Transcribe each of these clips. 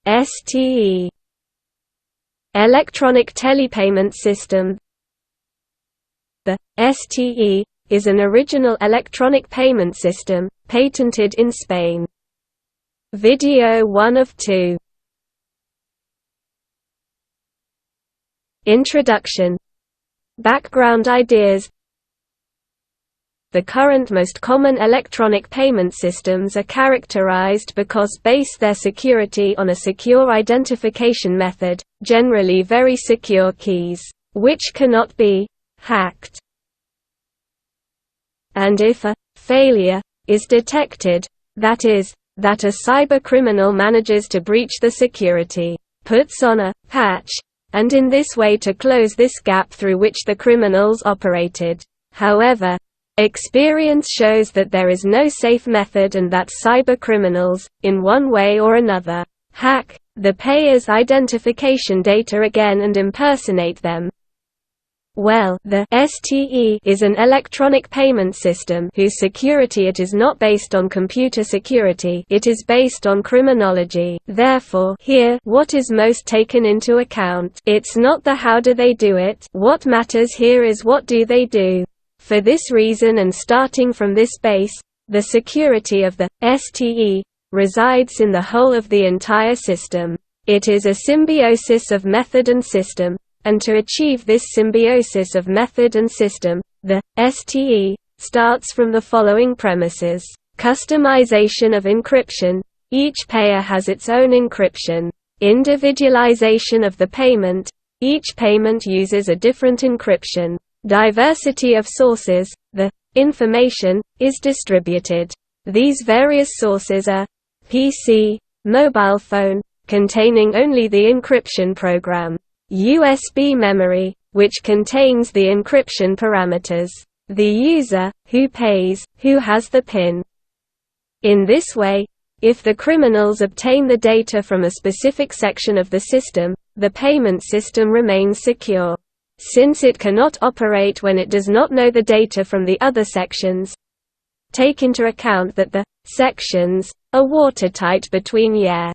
STE. Electronic telepayment system. The STE is an original electronic payment system, patented in Spain. Video 1 of 2. Introduction. Background ideas. The current most common electronic payment systems are characterized because base their security on a secure identification method, generally very secure keys, which cannot be hacked. And if a failure is detected, that is, that a cybercriminal manages to breach the security, puts on a patch, and in this way to close this gap through which the criminals operated. However, experience shows that there is no safe method and that cybercriminals, in one way or another, hack the payer's identification data again and impersonate them. Well, the STE is an electronic payment system whose security it is not based on computer security, it is based on criminology. Therefore, here, what is most taken into account, it's not the how do they do it, what matters here is what do they do. For this reason and starting from this base, the security of the STE resides in the whole of the entire system. It is a symbiosis of method and system. And to achieve this symbiosis of method and system, the STE starts from the following premises. Customization of encryption. Each payer has its own encryption. Individualization of the payment. Each payment uses a different encryption. Diversity of sources. The information is distributed. These various sources are PC, mobile phone, containing only the encryption program. USB memory, which contains the encryption parameters. The user, who pays, who has the PIN. In this way, if the criminals obtain the data from a specific section of the system, the payment system remains secure. Since it cannot operate when it does not know the data from the other sections, take into account that the sections are watertight between year.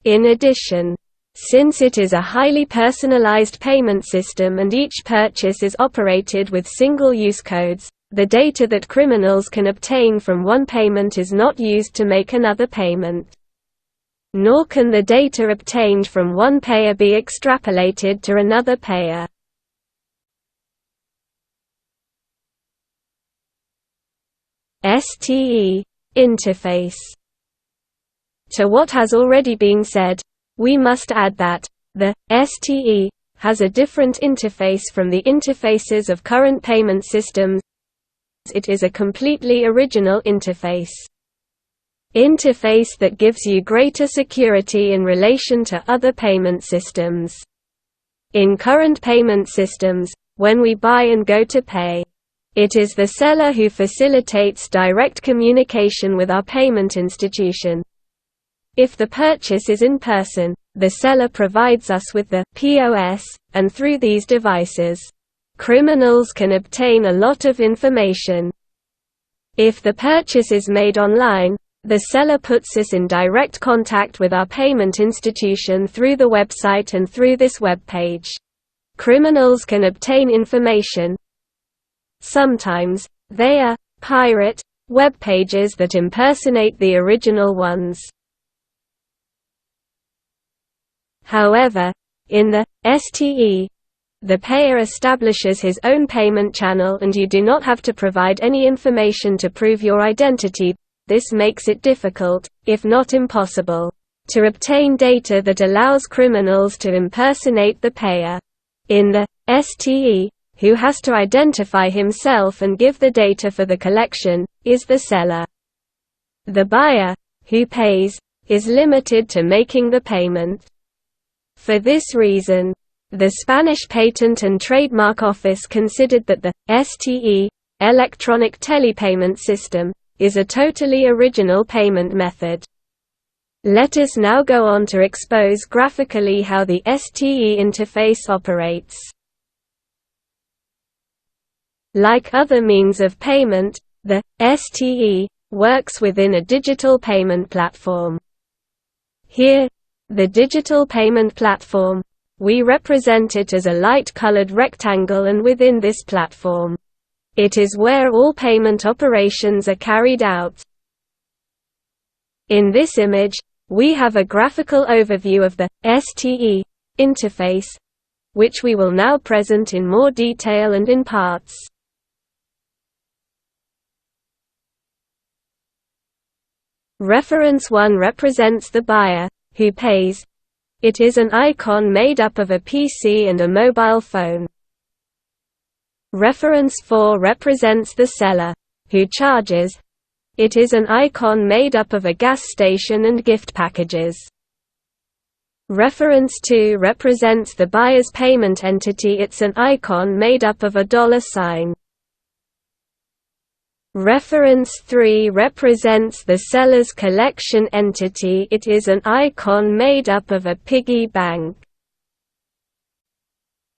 In addition, since it is a highly personalized payment system and each purchase is operated with single-use codes, the data that criminals can obtain from one payment is not used to make another payment. Nor can the data obtained from one payer be extrapolated to another payer. STE interface. To what has already been said, we must add that the STE has a different interface from the interfaces of current payment systems. It is a completely original interface. Interface that gives you greater security in relation to other payment systems. In current payment systems, when we buy and go to pay, it is the seller who facilitates direct communication with our payment institution. If the purchase is in person, the seller provides us with the POS, and through these devices, criminals can obtain a lot of information. If the purchase is made online, the seller puts us in direct contact with our payment institution through the website and through this web page. Criminals can obtain information. Sometimes, they are pirate web pages that impersonate the original ones. However, in the STE, the payer establishes his own payment channel and you do not have to provide any information to prove your identity. This makes it difficult, if not impossible, to obtain data that allows criminals to impersonate the payer. In the STE, who has to identify himself and give the data for the collection, is the seller. The buyer, who pays, is limited to making the payment. For this reason, the Spanish Patent and Trademark Office considered that the STE, electronic telepayment system, is a totally original payment method. Let us now go on to expose graphically how the STE interface operates. Like other means of payment, the STE works within a digital payment platform. Here, the digital payment platform, we represent it as a light-colored rectangle, and within this platform, it is where all payment operations are carried out. In this image, we have a graphical overview of the STE interface, which we will now present in more detail and in parts. Reference 1 represents the buyer, who pays. It is an icon made up of a PC and a mobile phone. Reference 4 represents the seller, who charges. It is an icon made up of a gas station and gift packages. Reference 2 represents the buyer's payment entity. It's an icon made up of a $sign. Reference 3 represents the seller's collection entity. It is an icon made up of a piggy bank.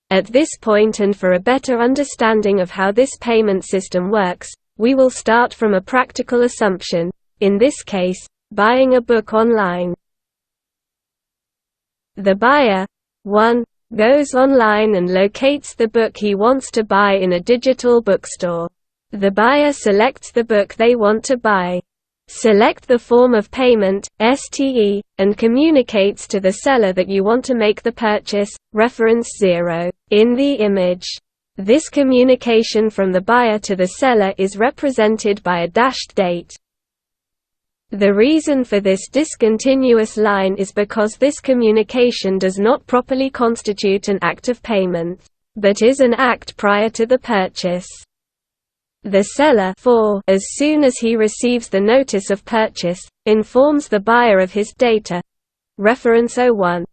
At this point, and for a better understanding of how this payment system works, we will start from a practical assumption, in this case, buying a book online. The buyer, 1, goes online and locates the book he wants to buy in a digital bookstore. The buyer selects the book they want to buy. Select the form of payment, STE, and communicates to the seller that you want to make the purchase, reference 0. In the image, this communication from the buyer to the seller is represented by a dashed date. The reason for this discontinuous line is because this communication does not properly constitute an act of payment, but is an act prior to the purchase. The seller, 4, as soon as he receives the notice of purchase, informs the buyer of his data, reference 01,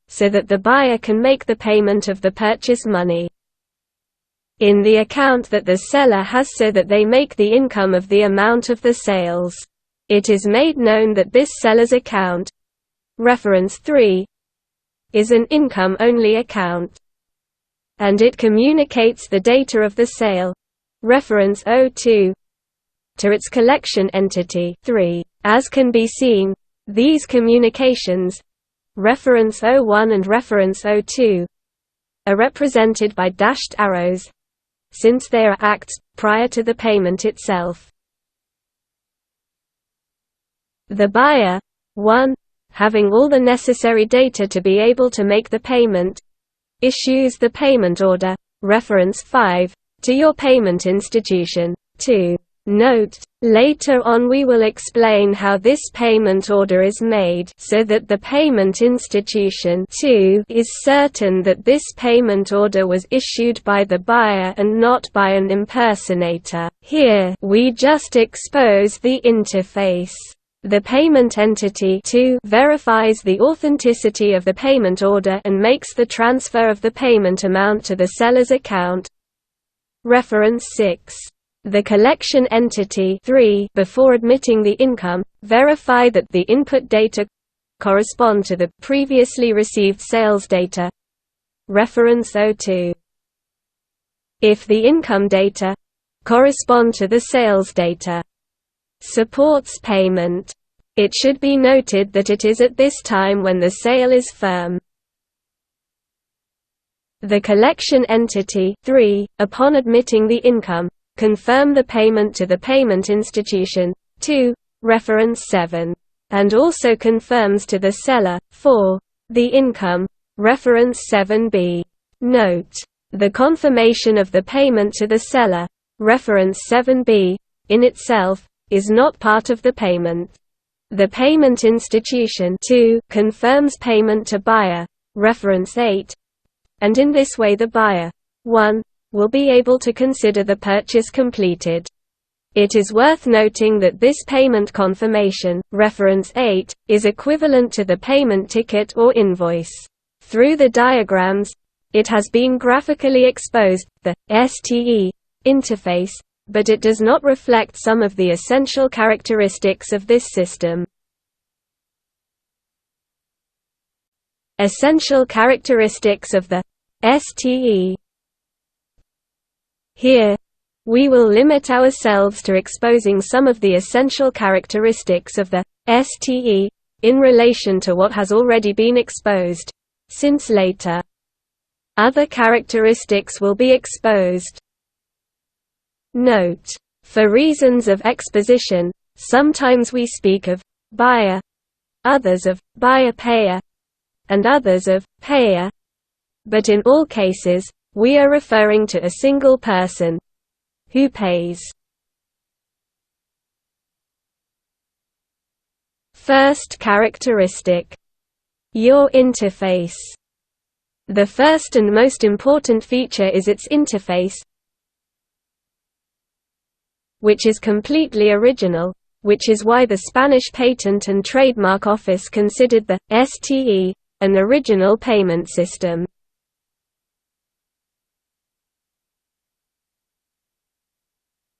so that the buyer can make the payment of the purchase money in the account that the seller has, so that they make the income of the amount of the sales. It is made known that this seller's account, reference 3, is an income-only account, and it communicates the data of the sale, reference 02, to its collection entity, 3. As can be seen, these communications, reference 01 and reference 02, are represented by dashed arrows, since they are acts prior to the payment itself. The buyer, 1, having all the necessary data to be able to make the payment, issues the payment order, reference 5, to your payment institution. 2. Note: later on we will explain how this payment order is made, so that the payment institution 2 is certain that this payment order was issued by the buyer and not by an impersonator. Here, we just expose the interface. The payment entity 2 verifies the authenticity of the payment order and makes the transfer of the payment amount to the seller's account. Reference 6. The collection entity 3, before admitting the income, verify that the input data correspond to the previously received sales data. Reference 02. If the income data correspond to the sales data, supports payment. It should be noted that it is at this time when the sale is firm. The collection entity 3, upon admitting the income, confirm the payment to the payment institution 2, reference 7, and also confirms to the seller 4, the income, reference 7b. Note: the confirmation of the payment to the seller, reference 7b, in itself, is not part of the payment. The payment institution 2 confirms payment to buyer, reference 8, and in this way the buyer 1 will be able to consider the purchase completed. It is worth noting that this payment confirmation, reference 8, is equivalent to the payment ticket or invoice. Through the diagrams, it has been graphically exposed, the STE interface, but it does not reflect some of the essential characteristics of this system. Essential characteristics of the STE. Here, we will limit ourselves to exposing some of the essential characteristics of the STE in relation to what has already been exposed, since later other characteristics will be exposed. Note: for reasons of exposition, sometimes we speak of buyer, others of buyer-payer, and others of payer, but in all cases, we are referring to a single person who pays. First characteristic: your interface. The first and most important feature is its interface, which is completely original, which is why the Spanish Patent and Trademark Office considered the STE an original payment system.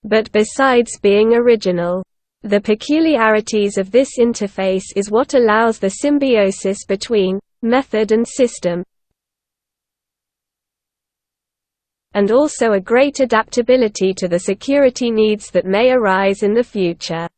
But besides being original, the peculiarities of this interface is what allows the symbiosis between method and system, and also a great adaptability to the security needs that may arise in the future.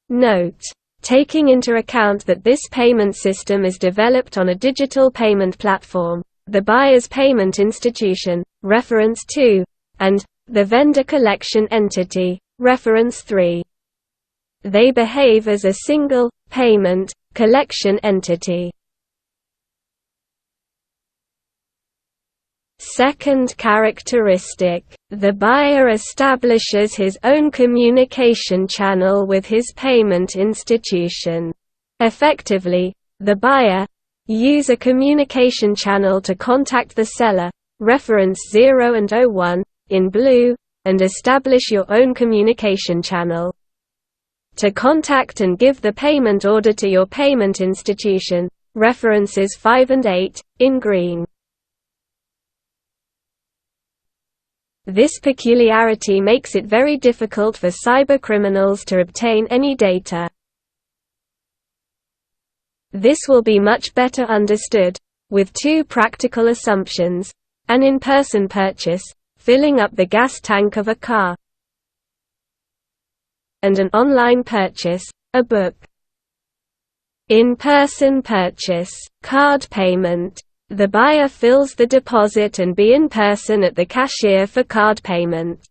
Note: taking into account that this payment system is developed on a digital payment platform, the buyer's payment institution, reference 2, and the vendor collection entity, reference 3. They behave as a single payment collection entity. Second characteristic: the buyer establishes his own communication channel with his payment institution. Effectively, the buyer uses a communication channel to contact the seller, reference 0 and 01, in blue, and establish your own communication channel to contact and give the payment order to your payment institution, references 5 and 8, in green. This peculiarity makes it very difficult for cybercriminals to obtain any data. This will be much better understood with two practical assumptions: an in-person purchase, filling up the gas tank of a car, and an online purchase, a book. In-person purchase, card payment. The buyer fills the deposit and be in person at the cashier for card payment.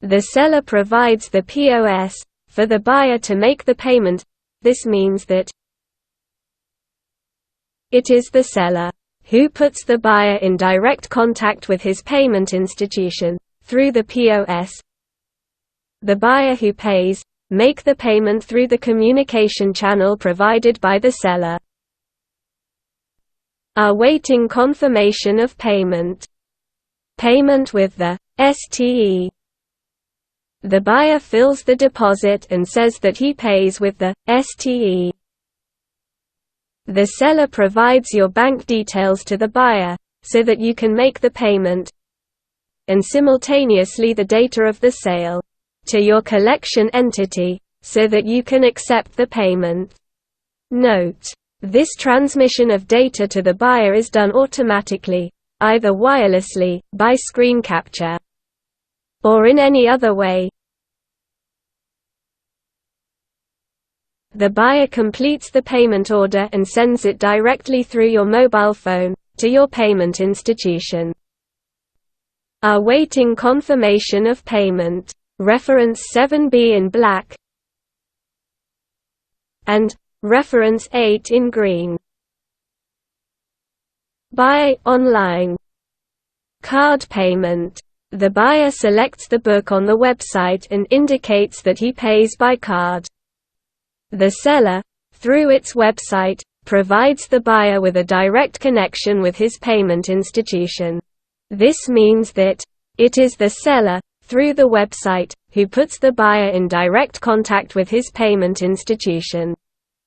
The seller provides the POS for the buyer to make the payment. This means that it is the seller who puts the buyer in direct contact with his payment institution through the POS. The buyer who pays make the payment through the communication channel provided by the seller. Awaiting confirmation of payment. Payment with the STE. The buyer fills the deposit and says that he pays with the STE. The seller provides your bank details to the buyer, so that you can make the payment, and simultaneously the data of the sale, to your collection entity, so that you can accept the payment. Note: this transmission of data to the buyer is done automatically, either wirelessly, by screen capture, or in any other way. The buyer completes the payment order and sends it directly through your mobile phone to your payment institution. Awaiting confirmation of payment. Reference 7B in black and reference 8 in green. Buy online. Card payment. The buyer selects the book on the website and indicates that he pays by card. The seller, through its website, provides the buyer with a direct connection with his payment institution. This means that it is the seller, through the website, who puts the buyer in direct contact with his payment institution.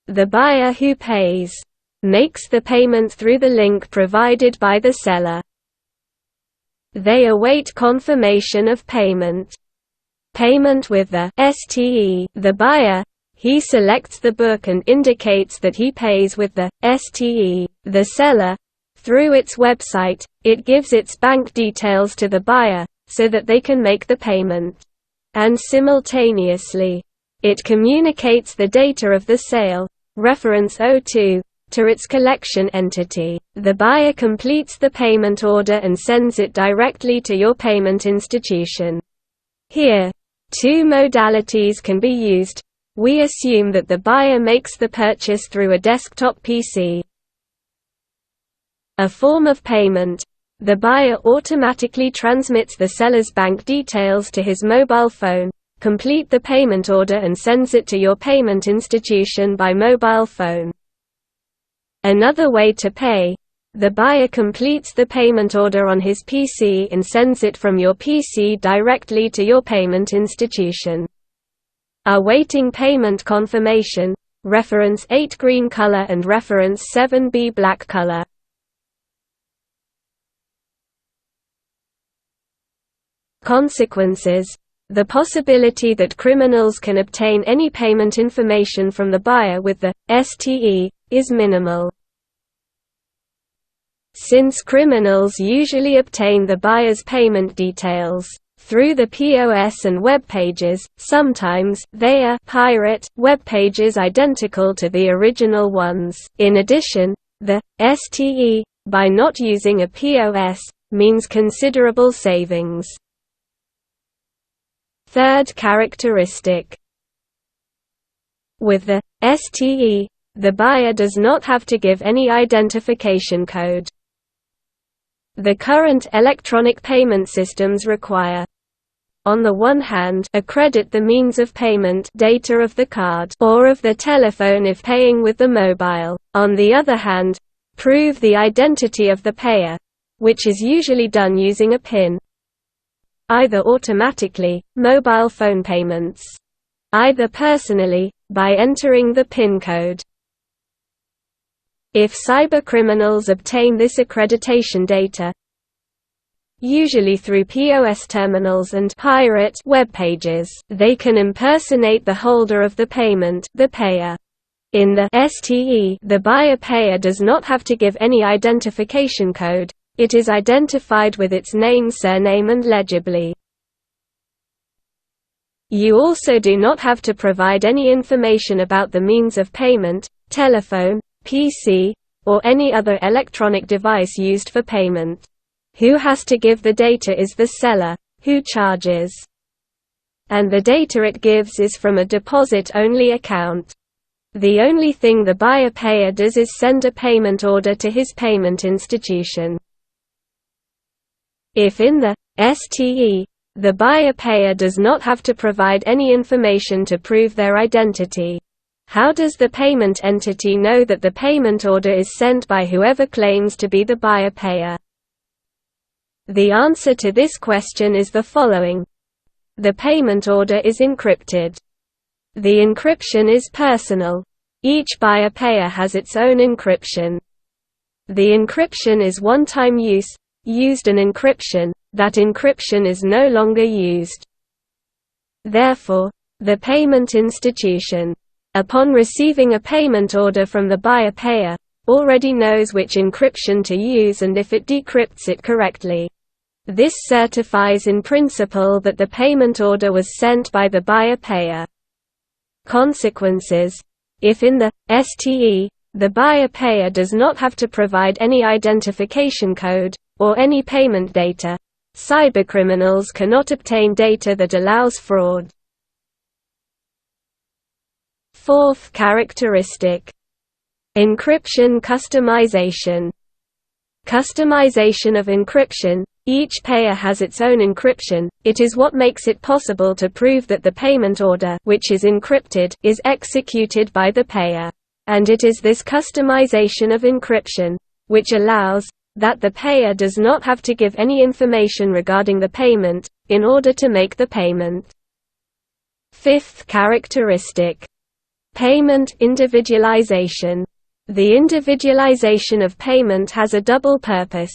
The buyer who pays makes the payment through the link provided by the seller. They await confirmation of payment. Payment with the STE. The buyer, he selects the book and indicates that he pays with the STE. The seller, through its website, it gives its bank details to the buyer, so that they can make the payment. And simultaneously, It communicates the data of the sale, reference 02, to its collection entity. The buyer completes the payment order and sends it directly to your payment institution. Here, two modalities can be used. We assume that the buyer makes the purchase through a desktop PC. A form of payment. The buyer automatically transmits the seller's bank details to his mobile phone, complete the payment order and sends it to your payment institution by mobile phone. Another way to pay. The buyer completes the payment order on his PC and sends it from your PC directly to your payment institution. Awaiting payment confirmation, reference 8 green color and reference 7B black color. Consequences. The possibility that criminals can obtain any payment information from the buyer with the STE is minimal. Since criminals usually obtain the buyer's payment details through the POS and web pages, sometimes they are pirate web pages identical to the original ones. In addition, the STE, by not using a POS, means considerable savings. Third characteristic. With the STE, the buyer does not have to give any identification code. The current electronic payment systems require, on the one hand, accredit the means of payment data of the card or of the telephone if paying with the mobile. On the other hand, prove the identity of the payer, which is usually done using a PIN. Either automatically, mobile phone payments. Either personally, by entering the PIN code. If cybercriminals obtain this accreditation data, usually through POS terminals and pirate web pages, they can impersonate the holder of the payment, the payer. In the STE, the buyer-payer does not have to give any identification code. It is identified with its name, surname and legibly. You also do not have to provide any information about the means of payment, telephone, PC, or any other electronic device used for payment. Who has to give the data is the seller, who charges. And the data it gives is from a deposit-only account. The only thing the buyer-payer does is send a payment order to his payment institution. If in the STE, the buyer-payer does not have to provide any information to prove their identity, how does the payment entity know that the payment order is sent by whoever claims to be the buyer-payer? The answer to this question is the following. The payment order is encrypted. The encryption is personal. Each buyer-payer has its own encryption. The encryption is one-time use. Used an encryption, that encryption is no longer used. Therefore, the payment institution, upon receiving a payment order from the buyer-payer, already knows which encryption to use and if it decrypts it correctly. This certifies in principle that the payment order was sent by the buyer-payer. Consequences. If in the STE, the buyer-payer does not have to provide any identification code, or any payment data, cybercriminals cannot obtain data that allows fraud. Fourth characteristic. Encryption customization. Customization of encryption. Each payer has its own encryption. It is what makes it possible to prove that the payment order, which is encrypted, is executed by the payer. And it is this customization of encryption, which allows that the payer does not have to give any information regarding the payment, in order to make the payment. Fifth characteristic. Payment individualization. The individualization of payment has a double purpose.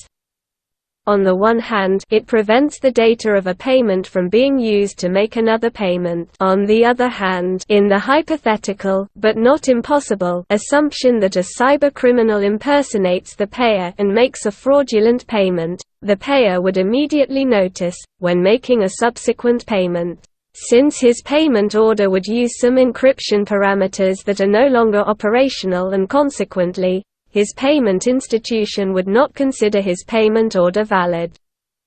On the one hand, it prevents the data of a payment from being used to make another payment. On the other hand, in the hypothetical, but not impossible, assumption that a cybercriminal impersonates the payer and makes a fraudulent payment, the payer would immediately notice, when making a subsequent payment, since his payment order would use some encryption parameters that are no longer operational, and consequently, his payment institution would not consider his payment order valid.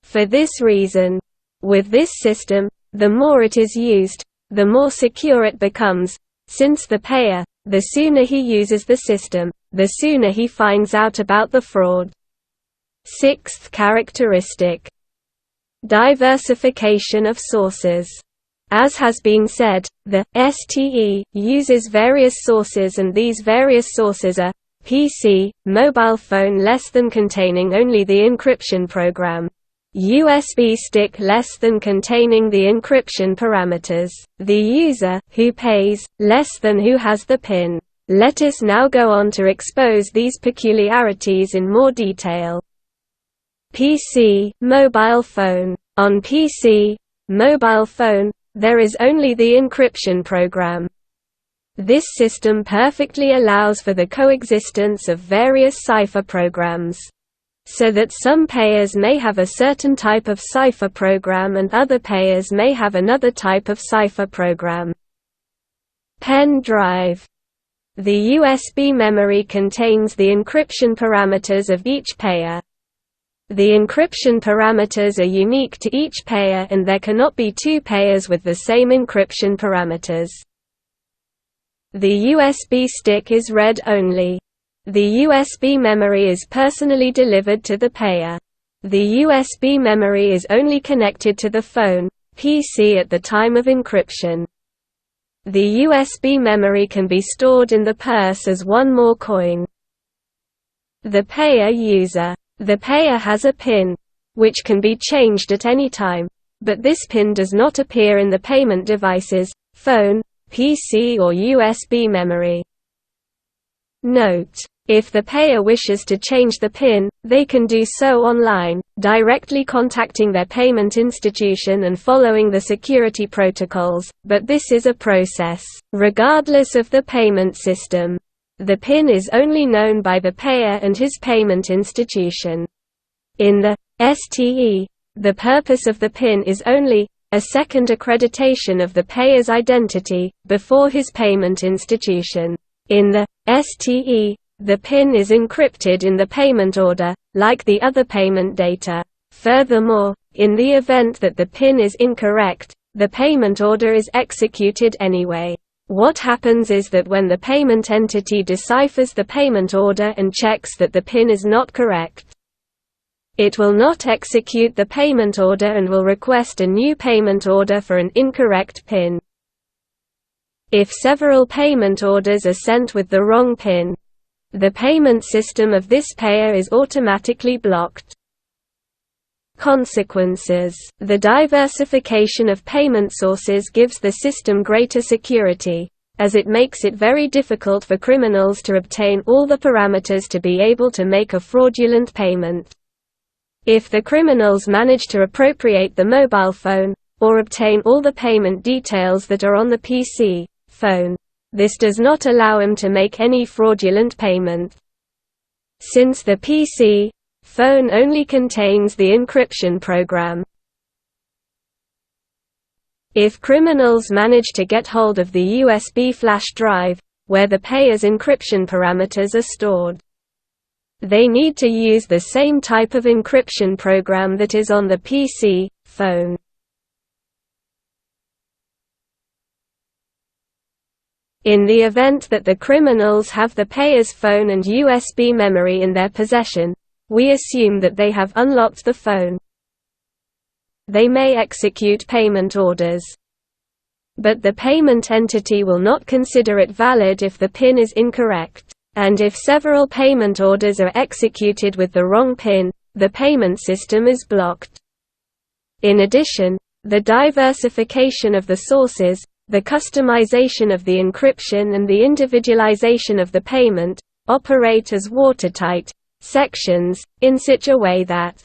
For this reason, with this system, the more it is used, the more secure it becomes, since the payer, the sooner he uses the system, the sooner he finds out about the fraud. Sixth characteristic: diversification of sources. As has been said, the STE uses various sources, and these various sources are PC, mobile phone less than containing only the encryption program, USB stick less than containing the encryption parameters, the user who pays less than who has the PIN. Let us now go on to expose these peculiarities in more detail. PC, mobile phone. On PC, mobile phone, there is only the encryption program. This system perfectly allows for the coexistence of various cipher programs, so that some payers may have a certain type of cipher program and other payers may have another type of cipher program. Pen drive. The USB memory contains the encryption parameters of each payer. The encryption parameters are unique to each payer, and there cannot be two payers with the same encryption parameters. The USB stick is read-only. The USB memory is personally delivered to the payer. The USB memory is only connected to the phone, PC at the time of encryption. The USB memory can be stored in the purse as one more coin. The payer user. The payer has a PIN, which can be changed at any time, but this PIN does not appear in the payment device's phone, PC or USB memory. Note: if the payer wishes to change the PIN, they can do so online, directly contacting their payment institution and following the security protocols, but this is a process, regardless of the payment system. The PIN is only known by the payer and his payment institution. In the STE, the purpose of the PIN is only a second accreditation of the payer's identity before his payment institution. In the STE, the PIN is encrypted in the payment order, like the other payment data. Furthermore, in the event that the PIN is incorrect, the payment order is executed anyway. What happens is that when the payment entity deciphers the payment order and checks that the PIN is not correct, it will not execute the payment order and will request a new payment order for an incorrect PIN. If several payment orders are sent with the wrong PIN, the payment system of this payer is automatically blocked. Consequences: the diversification of payment sources gives the system greater security, as it makes it very difficult for criminals to obtain all the parameters to be able to make a fraudulent payment. If the criminals manage to appropriate the mobile phone, or obtain all the payment details that are on the PC phone, this does not allow him to make any fraudulent payment. Since the PC phone only contains the encryption program. If criminals manage to get hold of the USB flash drive, where the payer's encryption parameters are stored, they need to use the same type of encryption program that is on the PC phone. In the event that the criminals have the payer's phone and USB memory in their possession, we assume that they have unlocked the phone. They may execute payment orders, but the payment entity will not consider it valid if the PIN is incorrect. And if several payment orders are executed with the wrong PIN, the payment system is blocked. In addition, the diversification of the sources, the customization of the encryption and the individualization of the payment, operate as watertight sections, in such a way that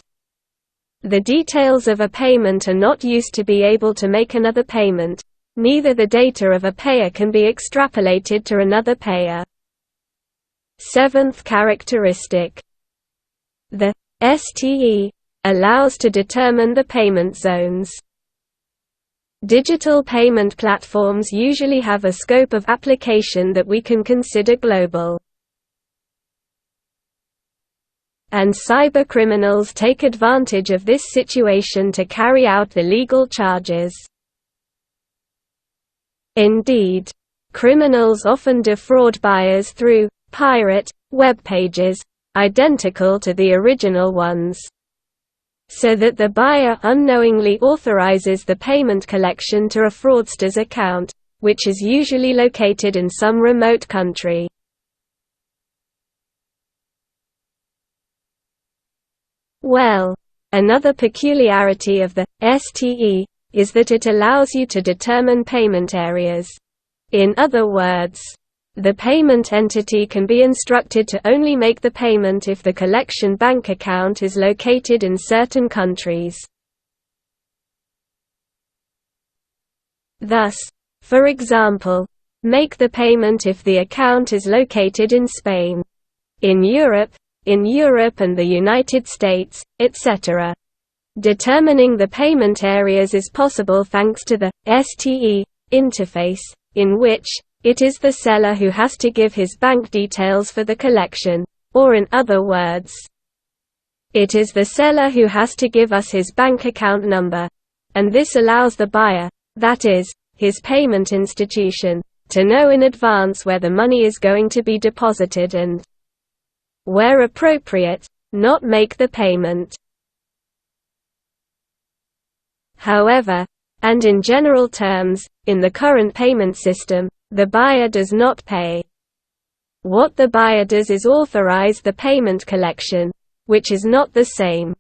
the details of a payment are not used to be able to make another payment, neither the data of a payer can be extrapolated to another payer. Seventh characteristic: the STE allows to determine the payment zones. Digital payment platforms usually have a scope of application that we can consider global. And cybercriminals take advantage of this situation to carry out illegal charges. Indeed, criminals often defraud buyers through pirate web pages, identical to the original ones, so that the buyer unknowingly authorizes the payment collection to a fraudster's account, which is usually located in some remote country. Well, another peculiarity of the STE is that it allows you to determine payment areas. In other words, the payment entity can be instructed to only make the payment if the collection bank account is located in certain countries. Thus, for example, make the payment if the account is located in Spain, in Europe and the United States, etc. Determining the payment areas is possible thanks to the STE interface, in which it is the seller who has to give his bank details for the collection, or in other words, it is the seller who has to give us his bank account number, and this allows the buyer, that is, his payment institution, to know in advance where the money is going to be deposited and, where appropriate, not make the payment. However, and in general terms, in the current payment system, the buyer does not pay. What the buyer does is authorize the payment collection, which is not the same.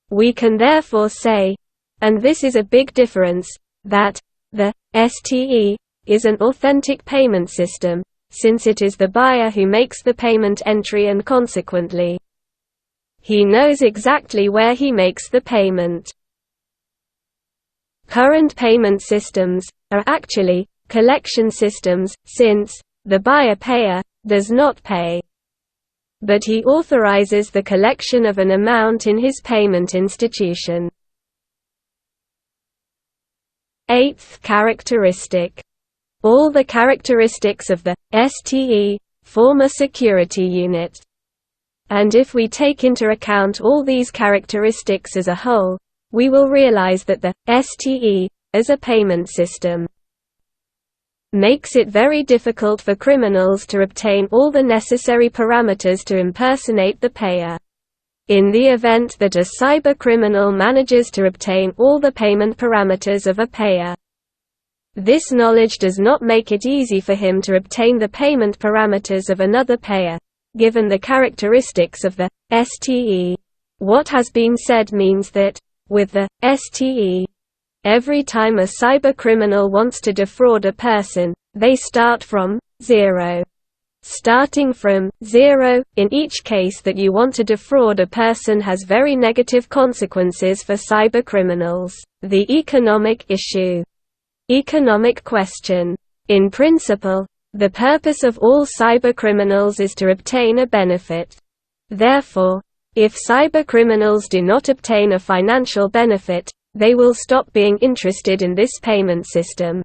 We can therefore say, and this is a big difference, that the STE is an authentic payment system, since it is the buyer who makes the payment entry and consequently, he knows exactly where he makes the payment. Current payment systems are actually collection systems, since the buyer-payer does not pay, but he authorizes the collection of an amount in his payment institution. Eighth characteristic. All the characteristics of the STE form a security unit. And if we take into account all these characteristics as a whole, we will realize that the STE, as a payment system, makes it very difficult for criminals to obtain all the necessary parameters to impersonate the payer. In the event that a cybercriminal manages to obtain all the payment parameters of a payer, this knowledge does not make it easy for him to obtain the payment parameters of another payer, given the characteristics of the STE. What has been said means that, with the STE, every time a cybercriminal wants to defraud a person, they start from zero. Starting from zero, in each case that you want to defraud a person has very negative consequences for cybercriminals. The economic issue. Economic question. In principle, the purpose of all cybercriminals is to obtain a benefit. Therefore, if cybercriminals do not obtain a financial benefit, they will stop being interested in this payment system.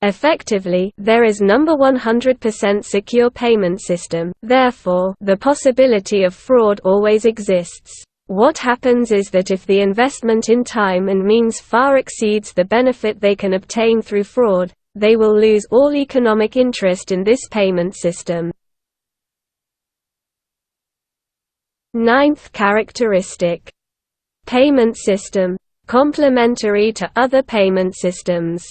Effectively, there is no 100% secure payment system, therefore, the possibility of fraud always exists. What happens is that if the investment in time and means far exceeds the benefit they can obtain through fraud, they will lose all economic interest in this payment system. Ninth characteristic. Payment system, complementary to other payment systems.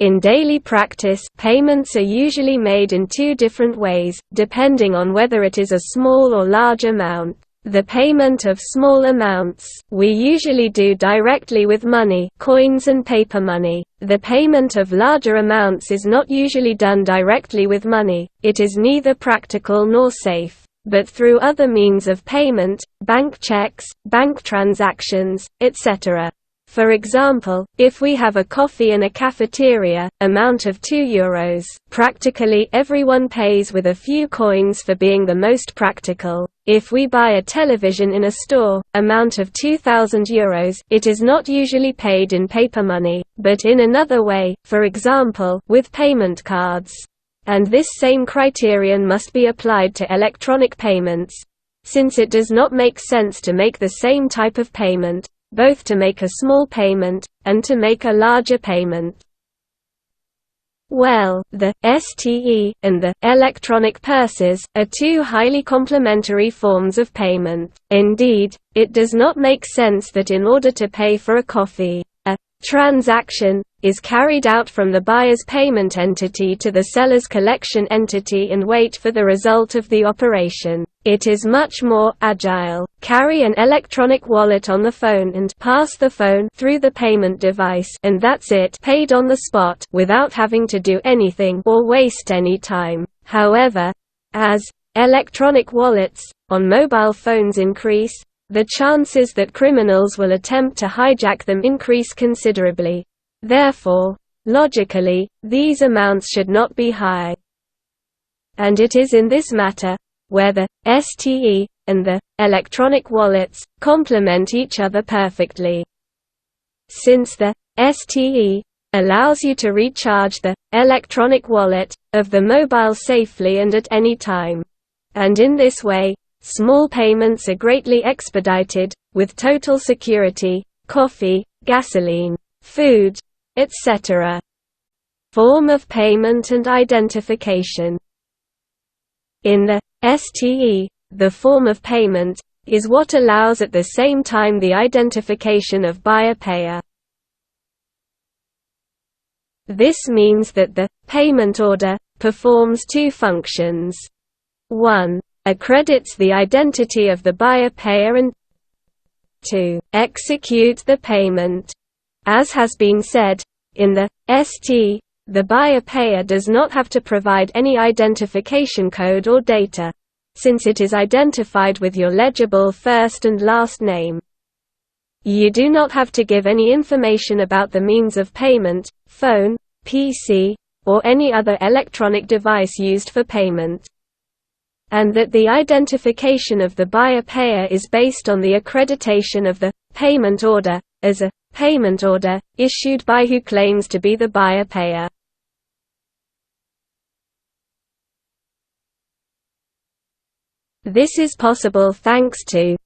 In daily practice, payments are usually made in two different ways, depending on whether it is a small or large amount. The payment of small amounts, we usually do directly with money, coins and paper money. The payment of larger amounts is not usually done directly with money, it is neither practical nor safe, but through other means of payment, bank checks, bank transactions, etc. For example, if we have a coffee in a cafeteria, amount of €2, practically everyone pays with a few coins for being the most practical. If we buy a television in a store, amount of €2,000, it is not usually paid in paper money, but in another way, for example, with payment cards. And this same criterion must be applied to electronic payments, since it does not make sense to make the same type of payment, both to make a small payment, and to make a larger payment. Well, the STE and the electronic purses are two highly complementary forms of payment. Indeed, it does not make sense that in order to pay for a coffee, a transaction is carried out from the buyer's payment entity to the seller's collection entity and wait for the result of the operation. It is much more agile. Carry an electronic wallet on the phone and pass the phone through the payment device, and that's it, paid on the spot without having to do anything or waste any time. However, as electronic wallets on mobile phones increase, the chances that criminals will attempt to hijack them increase considerably. Therefore, logically, these amounts should not be high. And it is in this matter where the STE and the electronic wallets complement each other perfectly. Since the STE allows you to recharge the electronic wallet of the mobile safely and at any time. And in this way, small payments are greatly expedited, with total security, coffee, gasoline, food, etc. Form of payment and identification. In the STE, the form of payment is what allows at the same time the identification of buyer-payer. This means that the payment order performs two functions. 1. Accredits the identity of the buyer-payer and 2. Execute the payment. As has been said, in the ST, the buyer-payer does not have to provide any identification code or data, since it is identified with your legible first and last name. You do not have to give any information about the means of payment, phone, PC, or any other electronic device used for payment. And that the identification of the buyer-payer is based on the accreditation of the payment order, as a payment order, issued by who claims to be the buyer-payer. This is possible thanks to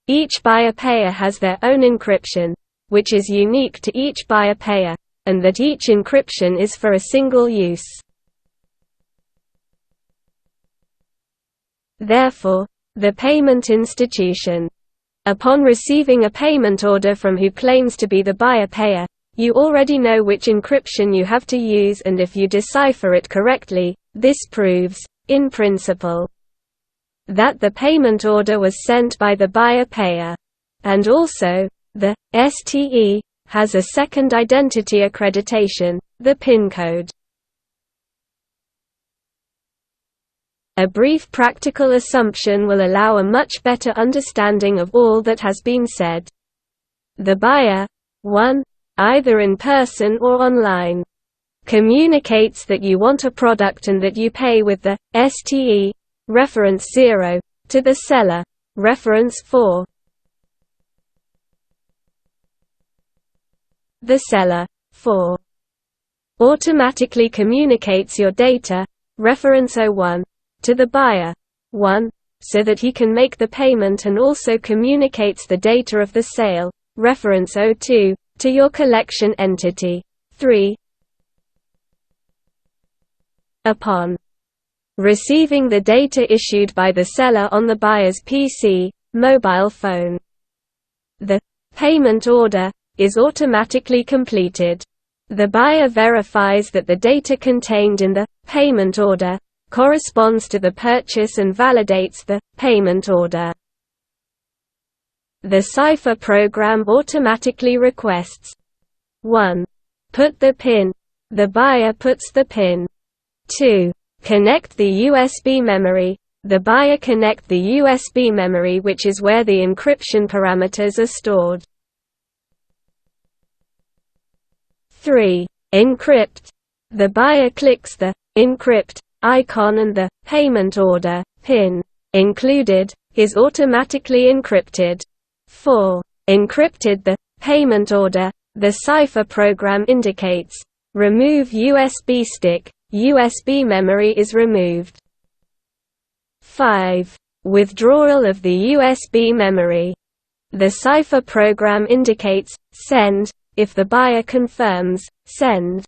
each buyer-payer has their own encryption, which is unique to each buyer-payer, and that each encryption is for a single use. Therefore, the payment institution, upon receiving a payment order from who claims to be the buyer-payer, you already know which encryption you have to use, and if you decipher it correctly, this proves, in principle, that the payment order was sent by the buyer-payer. And also, the STE has a second identity accreditation, the PIN code. A brief practical assumption will allow a much better understanding of all that has been said. The buyer, 1, either in person or online, communicates that you want a product and that you pay with the STE reference 0 to the seller, reference 4. The seller, 4, automatically communicates your data, reference 01, to the buyer, 1, so that he can make the payment, and also communicates the data of the sale, reference 02, to your collection entity, 3. Upon receiving the data issued by the seller on the buyer's PC, mobile phone, the payment order is automatically completed. The buyer verifies that the data contained in the payment order corresponds to the purchase and validates the payment order. The cipher program automatically requests 1. Put the PIN. The buyer puts the PIN. 2. Connect the USB memory. The buyer connect the USB memory, which is where the encryption parameters are stored. 3. Encrypt. The buyer clicks the encrypt icon and the payment order PIN included is automatically encrypted. 4. Encrypted the payment order, the cipher program indicates. Remove USB stick, USB memory is removed. 5. Withdrawal of the USB memory. The cipher program indicates send if the buyer confirms send.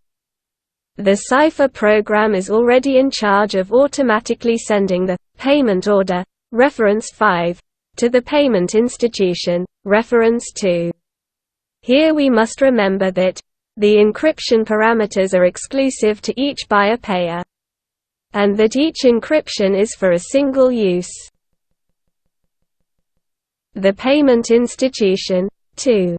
The cipher program is already in charge of automatically sending the payment order, reference 5, to the payment institution, reference 2. Here we must remember that the encryption parameters are exclusive to each buyer-payer, and that each encryption is for a single use. The payment institution. 2.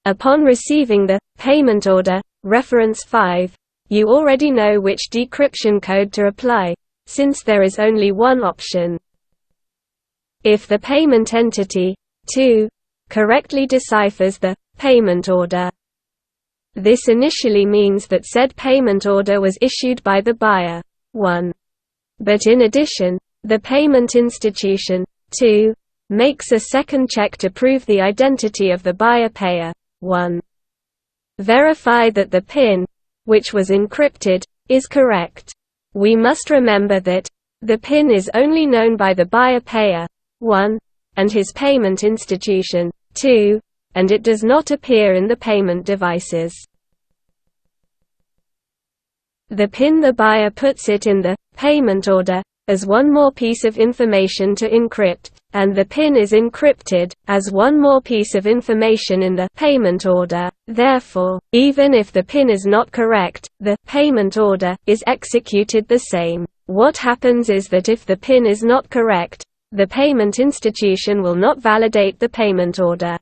Upon receiving the payment order, reference 5, you already know which decryption code to apply, since there is only one option. If the payment entity, 2, correctly deciphers the payment order, this initially means that said payment order was issued by the buyer, 1. But in addition, the payment institution, 2, makes a second check to prove the identity of the buyer-payer, 1. Verify that the PIN, which was encrypted, is correct. We must remember that the PIN is only known by the buyer-payer, 1, and his payment institution, 2, and it does not appear in the payment devices. The PIN the buyer puts it in the payment order as one more piece of information to encrypt, and the PIN is encrypted as one more piece of information in the payment order. Therefore, even if the PIN is not correct, the payment order is executed the same. What happens is that if the PIN is not correct, the payment institution will not validate the payment order.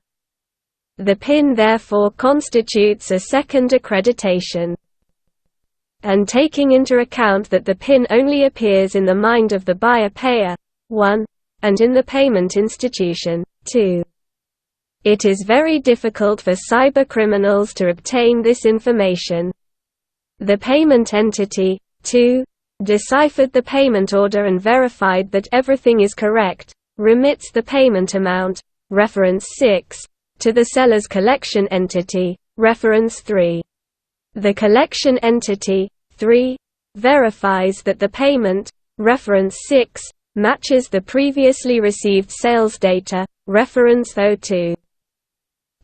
The PIN therefore constitutes a second accreditation. And taking into account that the PIN only appears in the mind of the buyer-payer, 1, and in the payment institution, 2. It is very difficult for cybercriminals to obtain this information. The payment entity, 2, deciphered the payment order and verified that everything is correct, remits the payment amount, reference 6, to the seller's collection entity, reference 3. The collection entity, 3, verifies that the payment, reference 6, matches the previously received sales data, reference 02.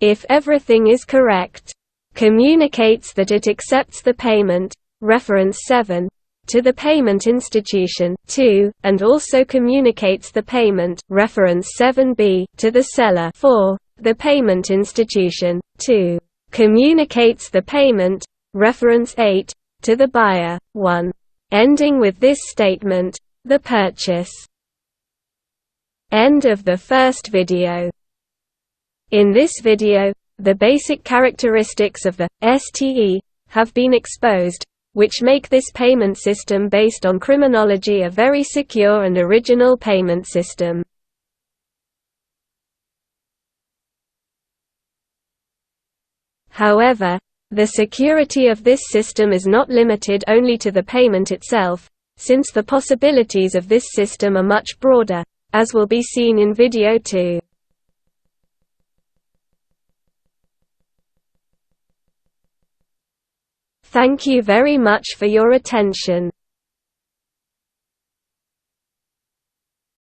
If everything is correct, communicates that it accepts the payment, reference 7, to the payment institution, 2, and also communicates the payment, reference 7b, to the seller, 4. The payment institution, 2, communicates the payment, reference 8, to the buyer, 1. Ending with this statement, the purchase. End of the first video. In this video, the basic characteristics of the STE have been exposed, which make this payment system based on criminology a very secure and original payment system. However, the security of this system is not limited only to the payment itself, since the possibilities of this system are much broader, as will be seen in video 2. Thank you very much for your attention.